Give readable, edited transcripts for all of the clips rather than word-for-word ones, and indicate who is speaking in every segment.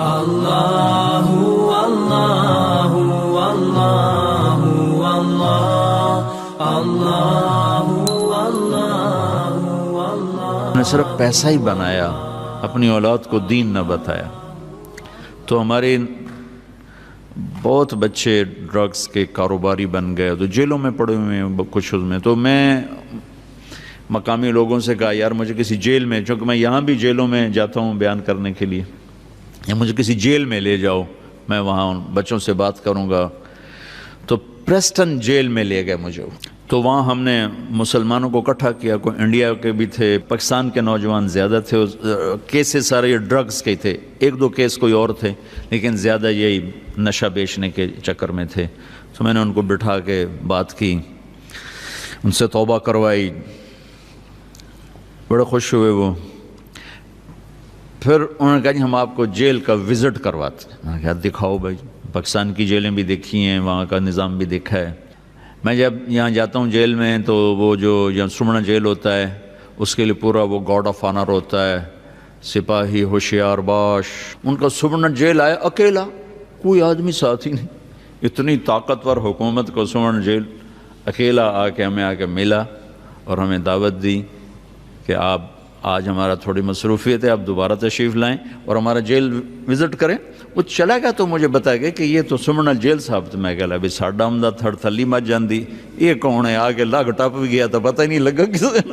Speaker 1: اللہ اللہ اللہ اللہ اللہ
Speaker 2: نے صرف پیسہ ہی بنایا، اپنی اولاد کو دین نہ بتایا. تو ہمارے بہت بچے ڈرگز کے کاروباری بن گئے، تو جیلوں میں پڑے ہوئے ہیں کچھ اس میں. تو میں مقامی لوگوں سے کہا یار مجھے کسی جیل میں، چونکہ میں یہاں بھی جیلوں میں جاتا ہوں بیان کرنے کے لیے، یا مجھے کسی جیل میں لے جاؤ، میں وہاں ان بچوں سے بات کروں گا. تو پریسٹن جیل میں لے گئے مجھے. تو وہاں ہم نے مسلمانوں کو اکٹھا کیا، کوئی انڈیا کے بھی تھے، پاکستان کے نوجوان زیادہ تھے. کیسز سارے یہ ڈرگز کے تھے، ایک دو کیس کوئی اور تھے لیکن زیادہ یہی نشہ بیچنے کے چکر میں تھے. تو میں نے ان کو بٹھا کے بات کی، ان سے توبہ کروائی، بڑے خوش ہوئے وہ. پھر انہوں نے کہا جی ہم آپ کو جیل کا وزٹ کرواتے ہیں. میں نے کہا دکھاؤ بھائی، پاکستان کی جیلیں بھی دیکھی ہیں، وہاں کا نظام بھی دیکھا ہے. میں جب یہاں جاتا ہوں جیل میں تو وہ جو یہاں سمنا جیل ہوتا ہے اس کے لیے پورا وہ گارڈ آف آنر ہوتا ہے، سپاہی ہوشیار باش. ان کا سمنا جیل آیا اکیلا، کوئی آدمی ساتھ ہی نہیں. اتنی طاقتور حکومت کو سمنا جیل اکیلا آ کے ہمیں آ کے ملا اور ہمیں دعوت دی کہ آپ آج ہمارا تھوڑی مصروفیت ہے، آپ دوبارہ تشریف لائیں اور ہمارا جیل وزٹ کریں. وہ چلا گیا تو مجھے بتایا گیا کہ یہ تو سمنا جیل صاحب. تو میں کہا بھی ساڈا آمدہ تھڑ تھلی مت جاندی، یہ کون ہے؟ آ کے لگ ٹپ بھی گیا تو پتہ ہی نہیں لگا کس دن.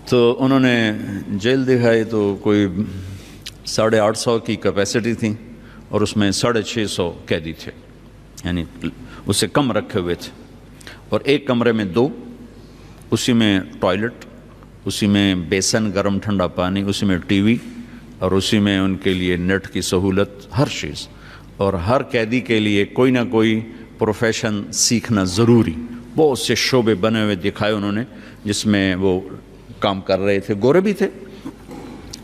Speaker 2: تو انہوں نے جیل دکھائی تو کوئی 850 کی کیپیسٹی تھی اور اس میں 650 قیدی تھے، یعنی اس سے کم رکھے ہوئے تھے. اور ایک کمرے میں 2، اسی میں ٹوائلٹ، اسی میں بیسن گرم ٹھنڈا پانی، اسی میں ٹی وی، اور اسی میں ان کے لیے نیٹ کی سہولت، ہر چیز. اور ہر قیدی کے لیے کوئی نہ کوئی پروفیشن سیکھنا ضروری. بہت سے شعبے بنے ہوئے دکھائے انہوں نے جس میں وہ کام کر رہے تھے. گورے بھی تھے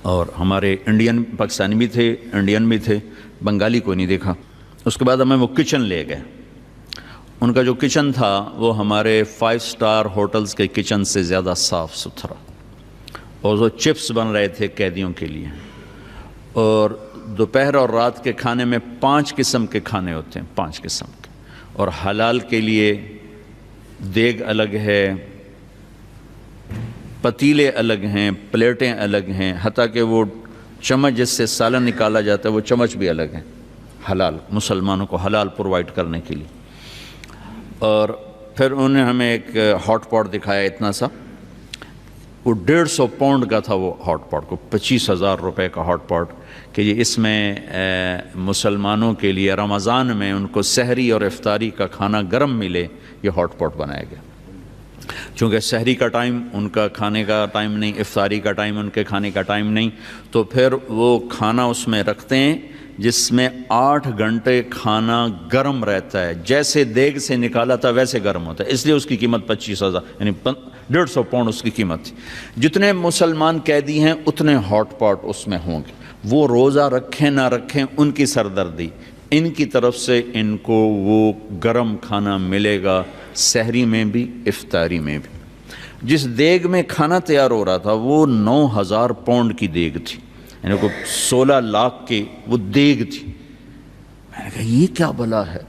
Speaker 2: اور ہمارے انڈین پاکستانی بھی تھے، انڈین بھی تھے، بنگالی کوئی نہیں دیکھا. اس کے بعد ہمیں وہ کچن لے گئے. ان کا جو کچن تھا وہ ہمارے 5 سٹار ہوٹلز کے کچن سے زیادہ صاف ستھرا، اور وہ چپس بن رہے تھے قیدیوں کے لیے. اور دوپہر اور رات کے کھانے میں 5 قسم کے کھانے ہوتے ہیں، 5 قسم کے. اور حلال کے لیے دیگ الگ ہے، پتیلے الگ ہیں، پلیٹیں الگ ہیں، حتیٰ کہ وہ چمچ جس سے سالن نکالا جاتا ہے وہ چمچ بھی الگ ہیں، حلال، مسلمانوں کو حلال پرووائڈ کرنے کے لیے. اور پھر انہوں نے ہمیں ایک ہاٹ پاٹ دکھایا اتنا سا، وہ 150 پاؤنڈ کا تھا. وہ ہاٹ پاٹ کو 25,000 روپے کا ہاٹ پاٹ، کہ یہ اس میں مسلمانوں کے لیے رمضان میں ان کو سحری اور افطاری کا کھانا گرم ملے، یہ ہاٹ پاٹ بنایا گیا. چونکہ سحری کا ٹائم ان کا کھانے کا ٹائم نہیں، افطاری کا ٹائم ان کے کھانے کا ٹائم نہیں، تو پھر وہ کھانا اس میں رکھتے ہیں جس میں 8 گھنٹے کھانا گرم رہتا ہے، جیسے دیگ سے نکالا تھا ویسے گرم ہوتا ہے. اس لیے اس کی قیمت 25,000 یعنی 150 پاؤنڈ اس کی قیمت تھی. جتنے مسلمان قیدی ہیں اتنے ہاٹ پاٹ اس میں ہوں گے. وہ روزہ رکھیں نہ رکھیں ان کی سردردی، ان کی طرف سے ان کو وہ گرم کھانا ملے گا، سحری میں بھی افطاری میں بھی. جس دیگ میں کھانا تیار ہو رہا تھا وہ 9,000 پاؤنڈ کی دیگ تھی، یعنی کوئی 16 لاکھ کی وہ دیگ تھی. میں نے کہا یہ کیا بلا ہے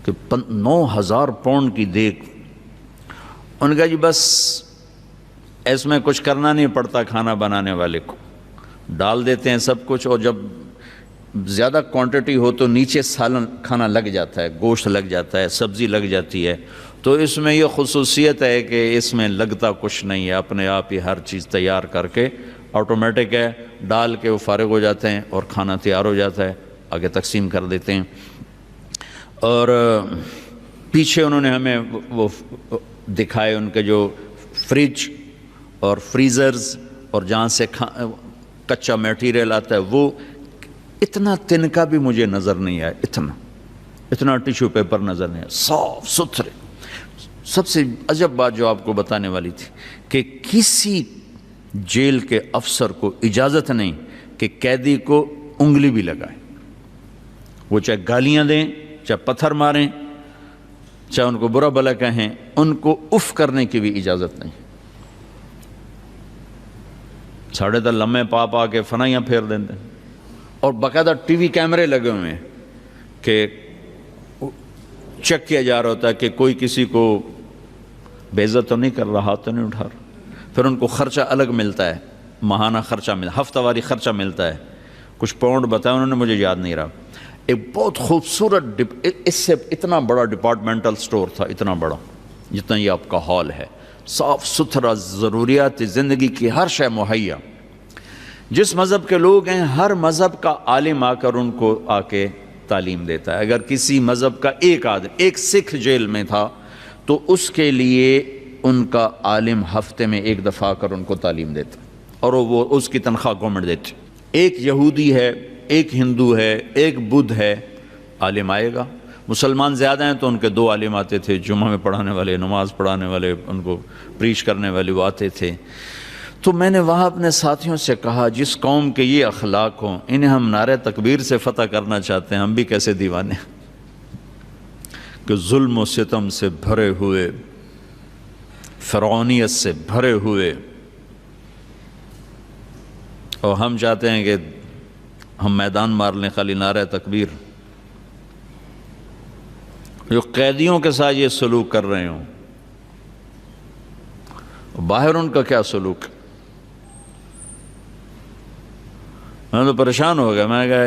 Speaker 2: کہ 9,000 پاؤنڈ کی دیگ. ان نے کہا جی بس اس میں کچھ کرنا نہیں پڑتا، کھانا بنانے والے کو ڈال دیتے ہیں سب کچھ، اور جب زیادہ کوانٹٹی ہو تو نیچے سالن کھانا لگ جاتا ہے، گوشت لگ جاتا ہے، سبزی لگ جاتی ہے. تو اس میں یہ خصوصیت ہے کہ اس میں لگتا کچھ نہیں ہے، اپنے آپ ہی ہر چیز تیار کر کے آٹومیٹک ہے، ڈال کے وہ فارغ ہو جاتے ہیں اور کھانا تیار ہو جاتا ہے، آگے تقسیم کر دیتے ہیں. اور پیچھے انہوں نے ہمیں وہ دکھائے ان کے جو فریج اور فریزرز اور جہاں سے کچا میٹیریل آتا ہے، وہ اتنا تنکا بھی مجھے نظر نہیں آیا، اتنا ٹیشو پیپر نظر نہیں آیا، صاف ستھرے. سب سے عجب بات جو آپ کو بتانے والی تھی کہ کسی جیل کے افسر کو اجازت نہیں کہ قیدی کو انگلی بھی لگائیں، وہ چاہے گالیاں دیں، چاہے پتھر ماریں، چاہے ان کو برا بھلا کہیں، ان کو اف کرنے کی بھی اجازت نہیں. ساڑھے تو لمحے پا کے فنائیاں پھیر دیں. اور باقاعدہ ٹی وی کیمرے لگے ہوئے ہیں کہ چیک کیا جا رہا ہوتا ہے کہ کوئی کسی کو بے عزت تو نہیں کر رہا، ہاتھ تو نہیں اٹھا رہا۔ پھر ان کو خرچہ الگ ملتا ہے، ماہانہ خرچہ ہفتہ واری خرچہ ملتا ہے، کچھ پاؤنڈ بتایا انہوں نے، مجھے یاد نہیں رہا۔ ایک بہت خوبصورت اس سے اتنا بڑا ڈپارٹمنٹل سٹور تھا، اتنا بڑا جتنا یہ آپ کا ہال ہے، صاف ستھرا، ضروریات زندگی کی ہر شے مہیا۔ جس مذہب کے لوگ ہیں ہر مذہب کا عالم آ کر ان کو آ کے تعلیم دیتا ہے۔ اگر کسی مذہب کا ایک سکھ جیل میں تھا تو اس کے لیے ان کا عالم ہفتے میں ایک دفعہ آ کر ان کو تعلیم دیتا اور وہ اس کی تنخواہ گورنمنٹ دیتی۔ ایک یہودی ہے، ایک ہندو ہے، ایک بدھ ہے، عالم آئے گا۔ مسلمان زیادہ ہیں تو ان کے 2 عالم آتے تھے، جمعہ میں پڑھانے والے، نماز پڑھانے والے، ان کو پریچ کرنے والے وہ آتے تھے۔ تو میں نے وہاں اپنے ساتھیوں سے کہا جس قوم کے یہ اخلاق ہوں انہیں ہم نعرہ تکبیر سے فتح کرنا چاہتے ہیں، ہم بھی کیسے دیوانے کہ ظلم و ستم سے بھرے ہوئے، فرعونیت سے بھرے ہوئے، اور ہم چاہتے ہیں کہ ہم میدان مار لیں خالی نعرہ تکبیر۔ جو قیدیوں کے ساتھ یہ سلوک کر رہے ہوں، باہر ان کا کیا سلوک؟ میں تو پریشان ہو گیا، میں کہا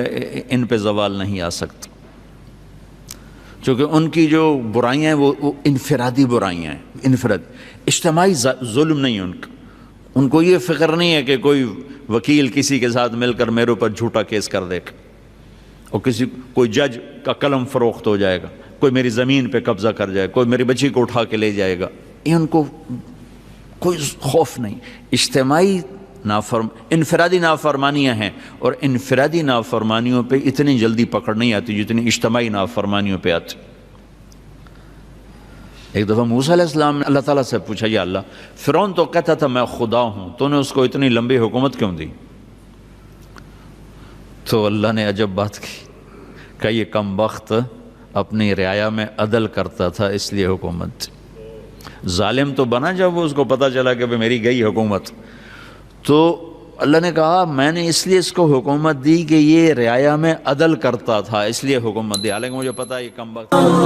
Speaker 2: ان پہ زوال نہیں آ سکتا، چونکہ ان کی جو برائیاں ہیں وہ انفرادی برائیاں ہیں، اجتماعی ظلم نہیں ان کو یہ فکر نہیں ہے کہ کوئی وکیل کسی کے ساتھ مل کر میرے اوپر جھوٹا کیس کر دے گا، اور کوئی جج کا قلم فروخت ہو جائے گا، کوئی میری زمین پہ قبضہ کر جائے گا، کوئی میری بچی کو اٹھا کے لے جائے گا، یہ ان کو کوئی خوف نہیں۔ اجتماعی انفرادی نافرمانیاں ہیں، اور انفرادی نافرمانیوں پہ اتنی جلدی پکڑ نہیں آتی جتنی اجتماعی نافرمانیوں پہ آتی۔ ایک دفعہ موسیٰ علیہ السلام نے اللہ تعالیٰ سے پوچھا، یا اللہ فرعون تو کہتا تھا میں خدا ہوں، تو نے اس کو اتنی لمبی حکومت کیوں دی؟ تو اللہ نے عجب بات کی کہ یہ کم بخت اپنی رعایا میں عدل کرتا تھا اس لیے حکومت۔ ظالم تو بنا جب اس کو پتہ چلا کہ میری گئی حکومت، تو اللہ نے کہا میں نے اس لیے اس کو حکومت دی کہ یہ رعایا میں عدل کرتا تھا، اس لیے حکومت دی، حالانکہ مجھے پتا ہے یہ کم وقت۔
Speaker 1: اللہ